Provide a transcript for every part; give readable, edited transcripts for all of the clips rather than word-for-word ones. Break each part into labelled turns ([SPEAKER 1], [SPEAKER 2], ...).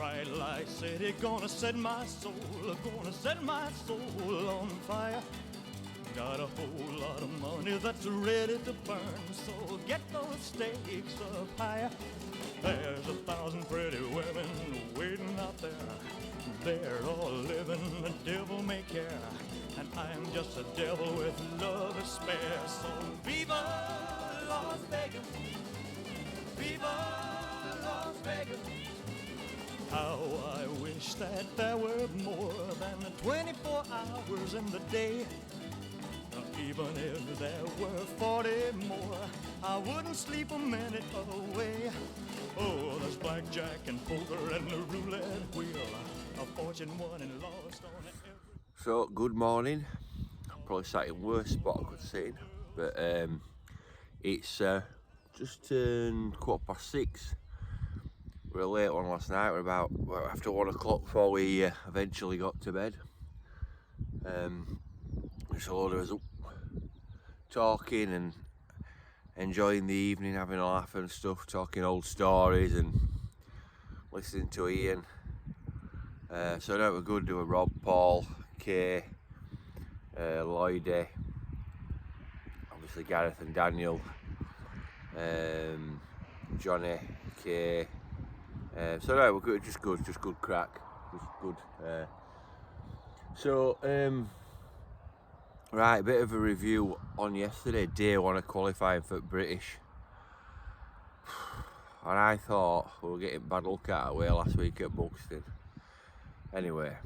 [SPEAKER 1] bright light city, gonna set my soul on fire. Got a whole lot of money that's ready to burn, so get those stakes up higher. There's 1,000 pretty women waiting out there. They're all living the devil may care, and I'm just a devil with love to spare. So viva Las Vegas, viva Las Vegas. How I wish that there were more than 24 hours in the day. Even if there were 40 more, I wouldn't sleep a minute away. Oh, there's blackjack and poker and the roulette wheel, a fortune won and lost on every...
[SPEAKER 2] So, good morning. I'm probably sat in worst spot I could sit in, but it's just turned 6:15. We were a late one last night. We're about after 1 o'clock before we eventually got to bed. There's a load of us up talking and enjoying the evening, having a laugh and stuff, talking old stories and listening to Ian. So no, we're good. Do a Rob, Paul, Kay, Lloydie, obviously Gareth and Daniel, Johnny, Kay. So no, we're good. Just good crack, just good. Right, a bit of a review on yesterday, day 1 of qualifying for British. And I thought we were getting bad luck out of the way last week at Buxton. Anyway.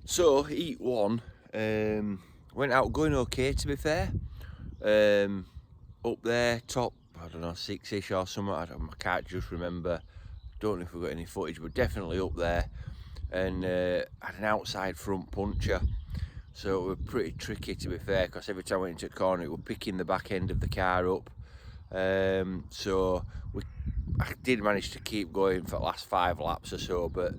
[SPEAKER 2] So, heat 1, went out going okay, to be fair. Up there, top, I don't know, 6-ish or something, I can't just remember. Don't know if we've got any footage, but definitely up there. And had an outside front puncher, so it was pretty tricky, to be fair, because every time I went into the corner it was picking the back end of the car up. So I did manage to keep going for the last 5 laps or so, but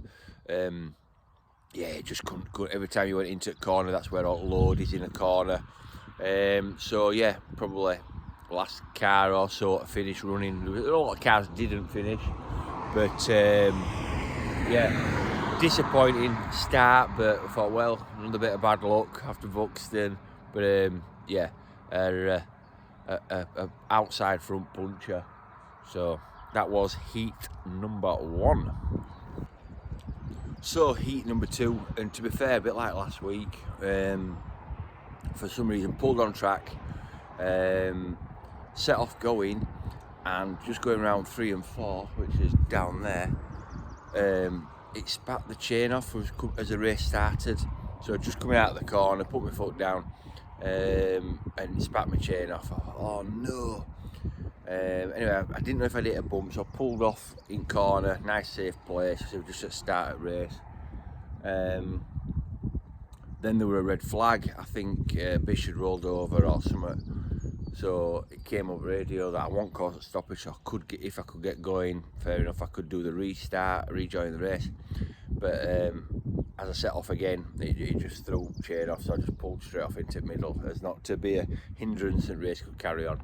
[SPEAKER 2] yeah, it just couldn't. Every time you went into the corner, that's where all the load is, in the corner. So yeah, probably last car or so to finish running. A lot of cars didn't finish, but yeah, disappointing start, but I thought, well, another bit of bad luck after Buxton. But yeah, a outside front puncher. So that was heat number 1. So heat number 2, and to be fair, a bit like last week, for some reason pulled on track, set off going, and just going around 3 and 4, which is down there, it spat the chain off as the race started. So just coming out of the corner, put my foot down, and it spat my chain off. I thought, oh no. Anyway, I didn't know if I'd hit a bump, so I pulled off in corner, nice safe place, so just at the start of the race. Then there were a red flag. I think Bish had rolled over or something. So it came up radio that I won't cause a stoppage, so I could get, if I could get going, fair enough, I could do the restart, rejoin the race. But as I set off again, it just threw chain off, so I just pulled straight off into the middle, as not to be a hindrance and race could carry on.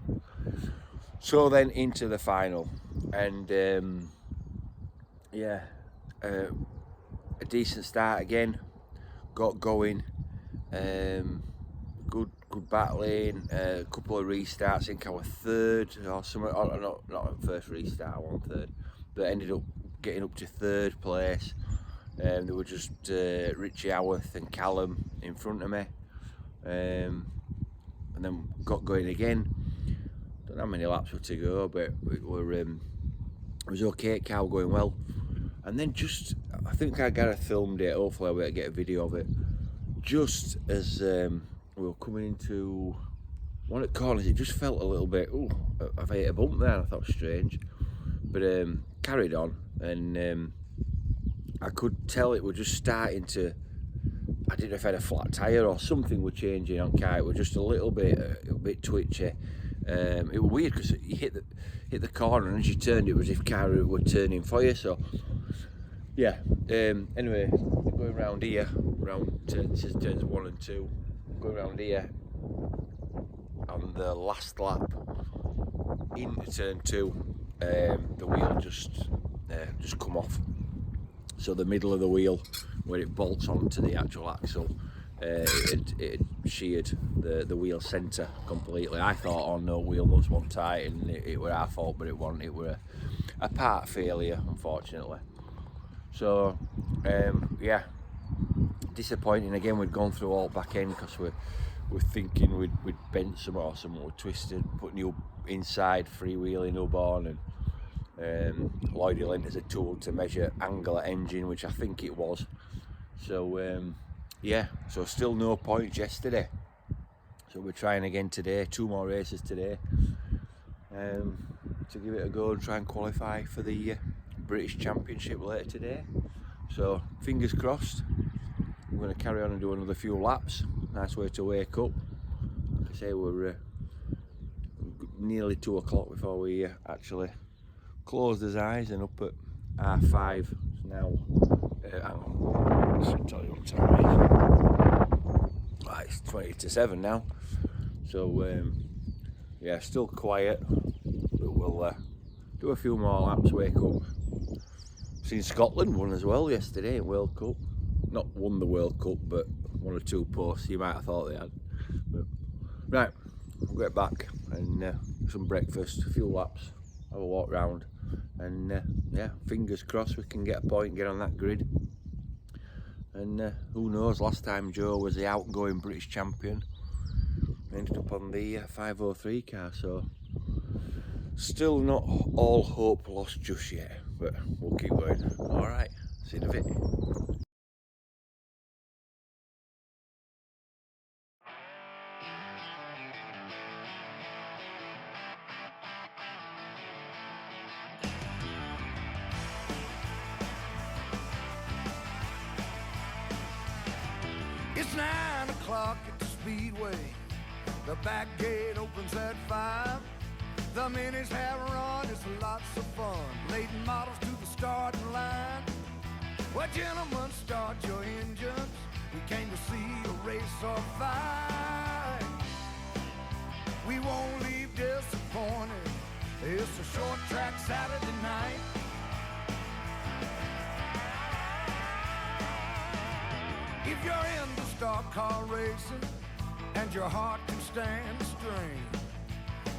[SPEAKER 2] So then into the final, and yeah, a decent start again, got going, good battling, a couple of restarts. I think I was 3rd or something, not at first restart, I won 3rd, but ended up getting up to 3rd place. There were just Richie Howarth and Callum in front of me, and then got going again. Don't know how many laps were to go, but it was okay, car going well. And then just, I think I got filmed it, hopefully I'll be able to get a video of it, just as we were coming into one of the corners, it just felt a little bit, oh, I've hit a bump there. I thought strange, but carried on, and I could tell it was just starting to, I didn't know if I had a flat tyre or something was changing on car. It was just a little bit twitchy. It was weird because you hit the corner, and as you turned, it was as if car were turning for you. So yeah, anyway, going round here, round this is turns 1 and 2, going round here on the last lap into turn 2, the wheel just come off. So the middle of the wheel, where it bolts onto the actual axle, it sheared the wheel centre completely. I thought, oh no, wheel nuts weren't tight, and it were our fault, but it wasn't. It were a part failure, unfortunately. So yeah, disappointing again. We'd gone through all back end because we're thinking we'd bent some or something, we twisted, put new inside freewheeling hub on, and Lloydie lent us a tool to measure angle at engine, which I think it was. So yeah, so still no points yesterday. So we're trying again today, 2 more races today, to give it a go and try and qualify for the British Championship later today. So fingers crossed. We're going to carry on and do another few laps. Nice way to wake up. Like I say, we're nearly 2 o'clock before we actually closed his eyes, and up at 5:30 now. Hang on, I'll tell you what time it is. Right, it's 20 to 7 now. So yeah, still quiet, but we'll do a few more laps, wake up. Seen Scotland won as well yesterday in World Cup. Not won the World Cup, but 1 or 2 posts you might have thought they had. But, right, we'll get back and some breakfast, a few laps, have a walk round, and yeah, fingers crossed we can get a point, get on that grid. And who knows, last time Joe was the outgoing British champion, ended up on the 503 car, so still not all hope lost just yet, but we'll keep going. Alright, see you in a bit.
[SPEAKER 1] It's 9 o'clock at the Speedway. The back gate opens at 5. The minis have run, it's lots of fun. Late models to the starting line. Well, gentlemen, start your engines. We came to see a race or fight. We won't leave disappointed. It's a short track Saturday night. If you're into stock car racing and your heart can stand the strain,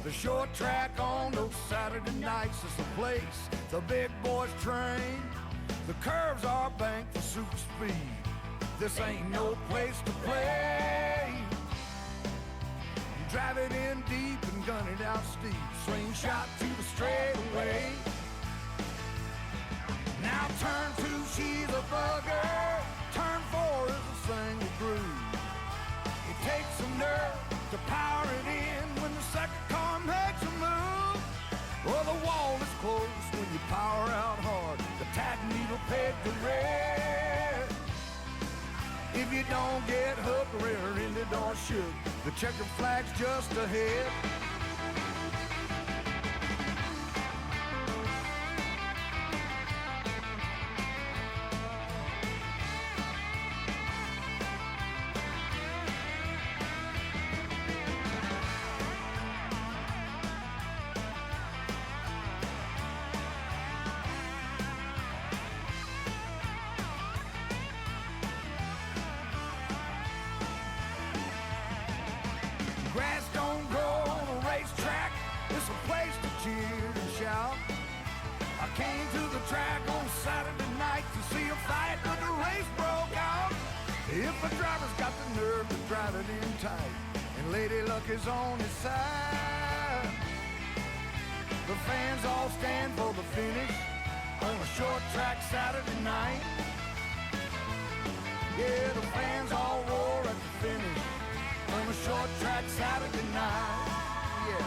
[SPEAKER 1] the short track on those Saturday nights is the place the big boys train. The curves are banked for super speed. This ain't no place to play. Drive it in deep and gun it out steep. Swing shot to the straightaway. Now turn 2, she's a bugger. Turn 4 is a single groove. It takes some nerve to power it in when the second car makes a move. Well, the wall is close when you power out hard. The tag needle pegged to red. If you don't get hooked, rear ended or shook, the checkered flag's just ahead. Grass don't grow on a racetrack. It's a place to cheer and shout. I came to the track on Saturday night to see a fight, but the race broke out. If a driver's got the nerve to drive it in tight, and Lady Luck is on his side, the fans all stand for the finish on a short track Saturday night. Yeah, the fans all roar at the finish on a short track Saturday night. Yeah.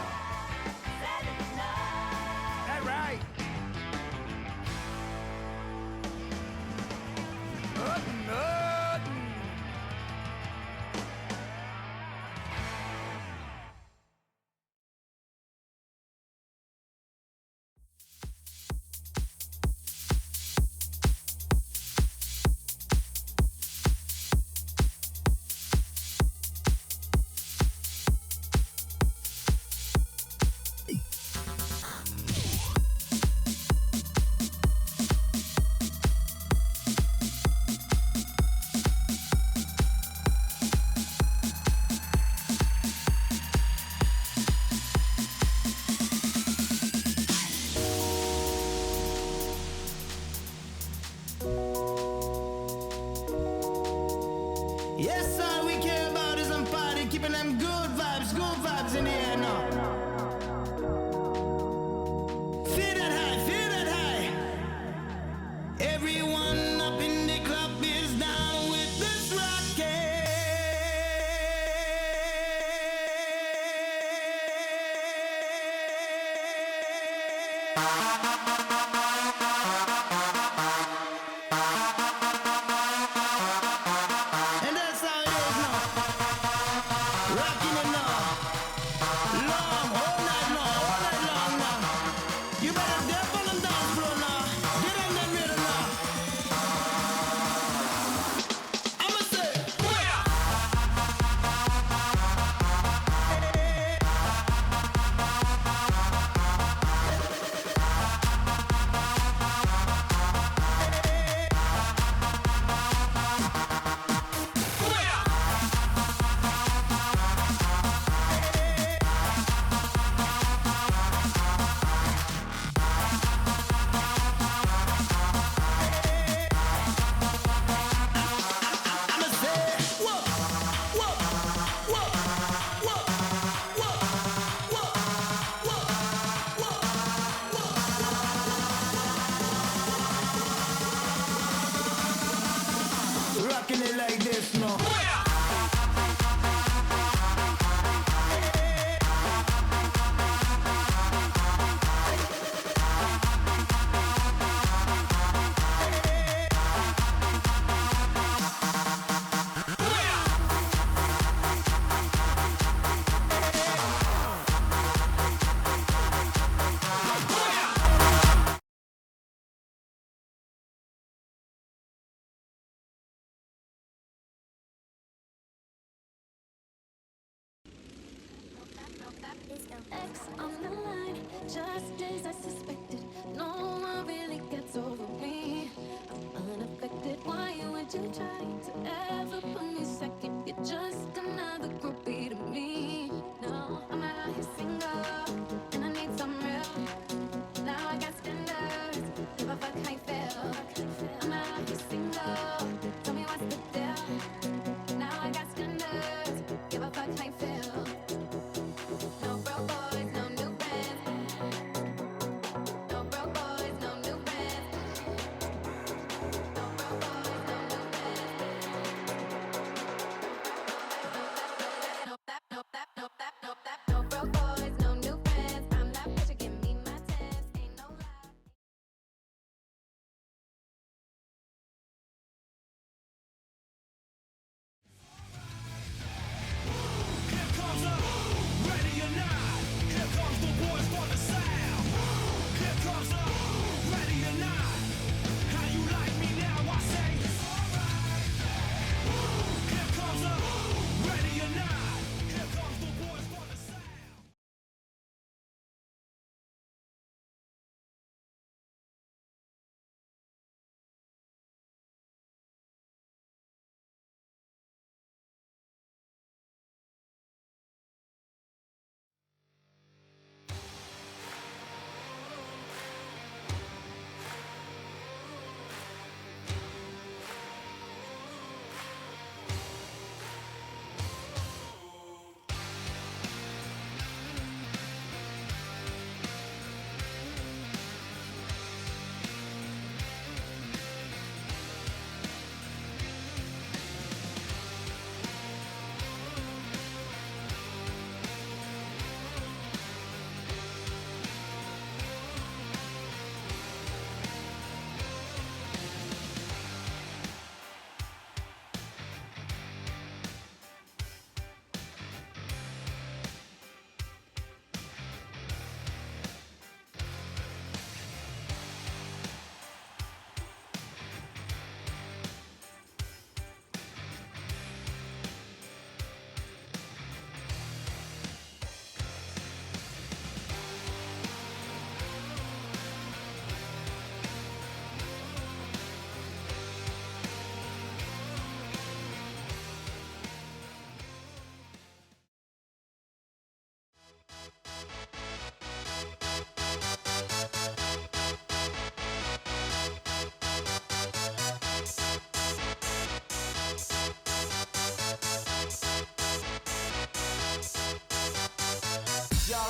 [SPEAKER 1] Saturday night. That's right. Nothing.
[SPEAKER 3] Yes, all we care about is some party, keeping them good vibes in the air now. Feel that high. Everyone up in the club is down with this rocket. And that's how it is now. Rocking it now. Long, all night long now. You better dip on the dance floor now. Get in the middle now. I'ma say, I'ma say, whoa, whoa, whoa, whoa, whoa, whoa, whoa. Rocking it like this now.
[SPEAKER 4] X on the line, just as I suspected. No one really gets over me. I'm unaffected. Why would you try to ever put me second? You're just another groupie to me. No, I'm out here single, and I need some real. Now I got standards. Give a fuck how you feel. I'm out here single. Tell me what's the deal. Now I got standards. Give a fuck how you feel. No broke boys, no new bands.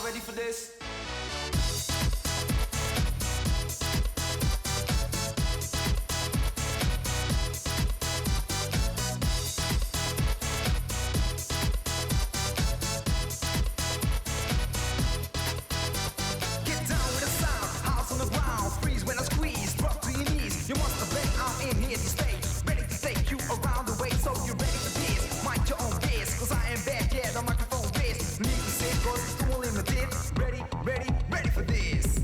[SPEAKER 3] Y'all ready for this? Get down with the sound, house on the ground, freeze when I squeeze, drop to your knees. You must have been out in here to stay, ready to take you around the way, so you're ready for this. Mind your own pace, cause I ain't bad, yeah, the microphone bass. Need to say, cause it's too limited. Ready, ready, ready for this.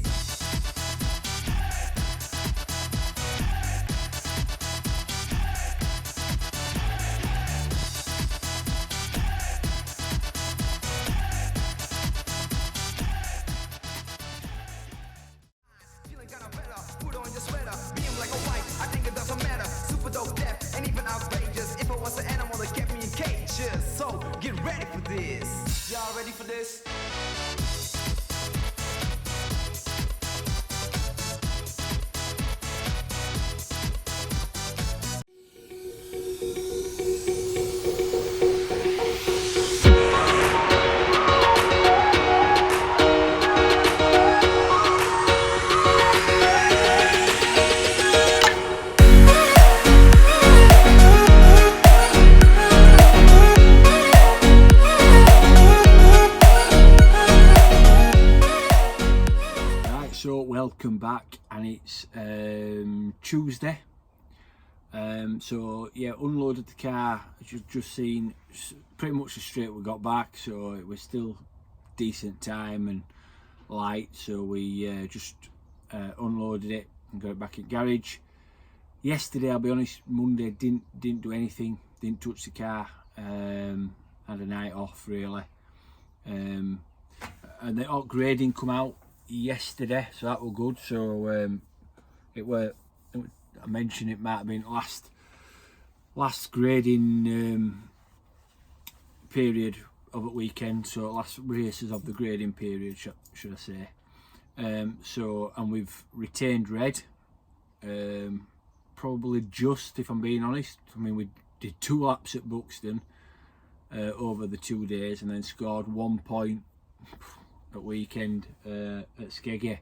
[SPEAKER 3] Feeling kinda better, put on your sweater. Being black or white, I think it doesn't matter. Super dope, deaf, and even outrageous. If I was an animal that kept me in cages. So, get ready for this. Y'all ready for this?
[SPEAKER 5] Right, so welcome back, and it's Tuesday. So yeah, unloaded the car. Just seen pretty much the straight we got back, so it was still decent time and light. So we just unloaded it and got it back in garage. Yesterday, I'll be honest, Monday didn't do anything, didn't touch the car. Had a night off really, and the upgrading come out yesterday, so that was good. So I mentioned it might have been last grading period of the weekend, so last races of the grading period, should I say. And we've retained red, probably just, if I'm being honest. I mean, we did 2 laps at Buxton over the 2 days, and then scored 1 point at weekend at Skegness.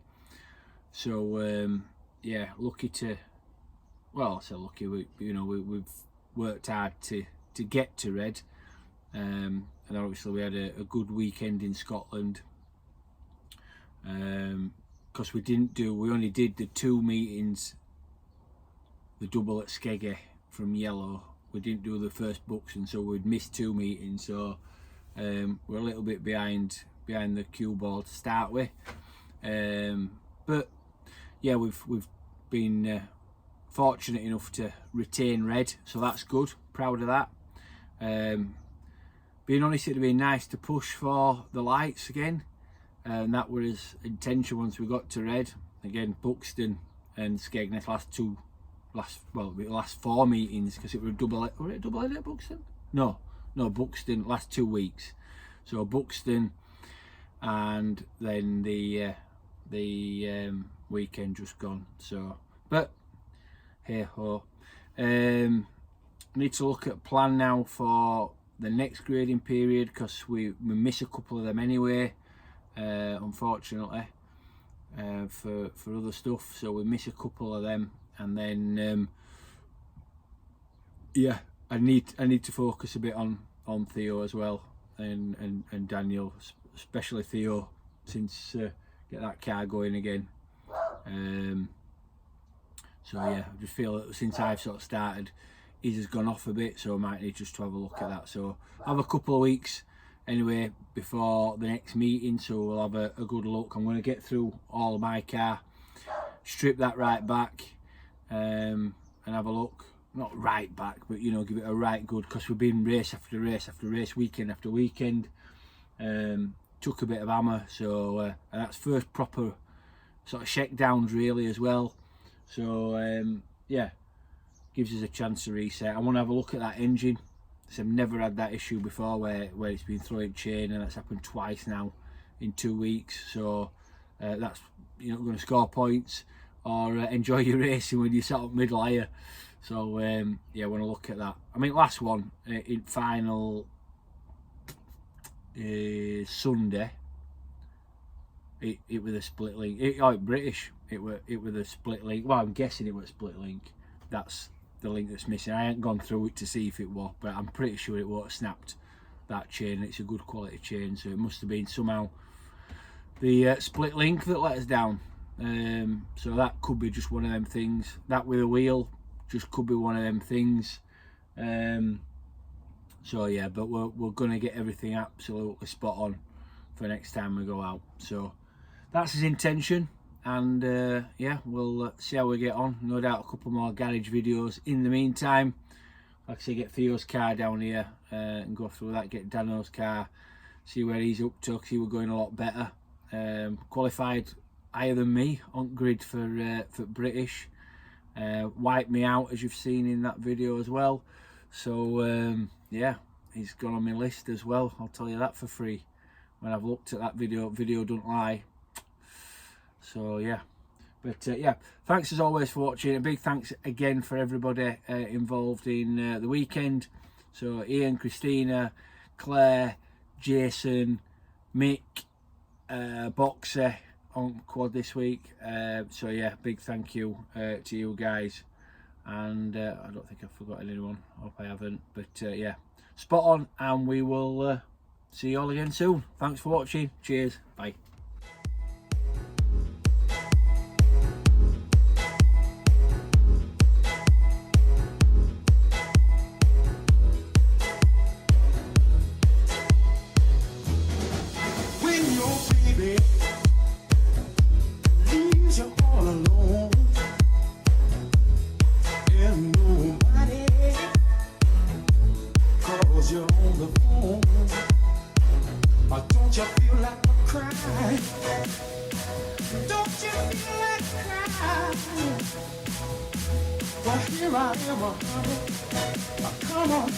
[SPEAKER 5] So yeah, lucky to, well, I say lucky, we've worked hard to get to red, and obviously we had a good weekend in Scotland, because we only did the 2 meetings, the double at Skegness from yellow. We didn't do the first Buxton, so we'd missed 2 meetings, so we're a little bit behind the cue ball to start with, but yeah, we've been fortunate enough to retain red, so that's good. Proud of that. Being honest, it'd be nice to push for the lights again, and that was his intention once we got to red. Again, Buxton and Skegness last 4 meetings, because it was a double header at Buxton? No, Buxton last 2 weeks. So Buxton, and then the weekend just gone. So, but hey ho. Need to look at a plan now for the next grading period, because we miss a couple of them anyway, unfortunately, for other stuff. So we miss a couple of them, and then yeah, I need to focus a bit on Theo as well, and Daniel, especially Theo, since get that car going again. So yeah, I just feel that since I've sort of started, his has gone off a bit, so I might need just to have a look at that. So I'll have a couple of weeks anyway before the next meeting, so we'll have a good look. I'm going to get through all of my car, strip that right back, and have a look. Not right back, but give it a right good, because we've been race after race after race, weekend after weekend. Took a bit of hammer, so and that's first proper sort of shakedowns really as well. So yeah, gives us a chance to reset. I want to have a look at that engine. So I've never had that issue before where it's been throwing chain, and that's happened twice now in 2 weeks. So that's going to score points or enjoy your racing when you're sat up middle higher. So yeah, I want to look at that. I mean, last one in final Sunday, It was a split link. It British. It were the split link. Well, I'm guessing it was split link. That's the link that's missing. I ain't gone through it to see if it was, but I'm pretty sure it was snapped, that chain. It's a good quality chain, so it must have been somehow the split link that let us down. So that could be just one of them things. That with a wheel just could be one of them things. So yeah, but we're gonna get everything absolutely spot on for next time we go out. So that's his intention, and yeah, we'll see how we get on. No doubt a couple more garage videos in the meantime. Like I say, get Theo's car down here and go through that, get Dano's car, see where he's up to, because he was going a lot better. Qualified higher than me on grid for British. Wiped me out, as you've seen in that video as well. So yeah, he's gone on my list as well, I'll tell you that for free. When I've looked at that video don't lie. So yeah, but yeah, thanks as always for watching. A big thanks again for everybody involved in the weekend. So Ian, Christina, Claire, Jason, Mick, Boxer on quad this week. So yeah, big thank you to you guys, and I don't think I've forgotten anyone. I hope I haven't, but yeah, spot on, and we will see you all again soon. Thanks for watching. Cheers. Bye.
[SPEAKER 3] When your baby leaves you all alone and nobody calls you on the phone, don't you feel like a cry? Don't you feel like crying? Well, here I am, honey. Come on.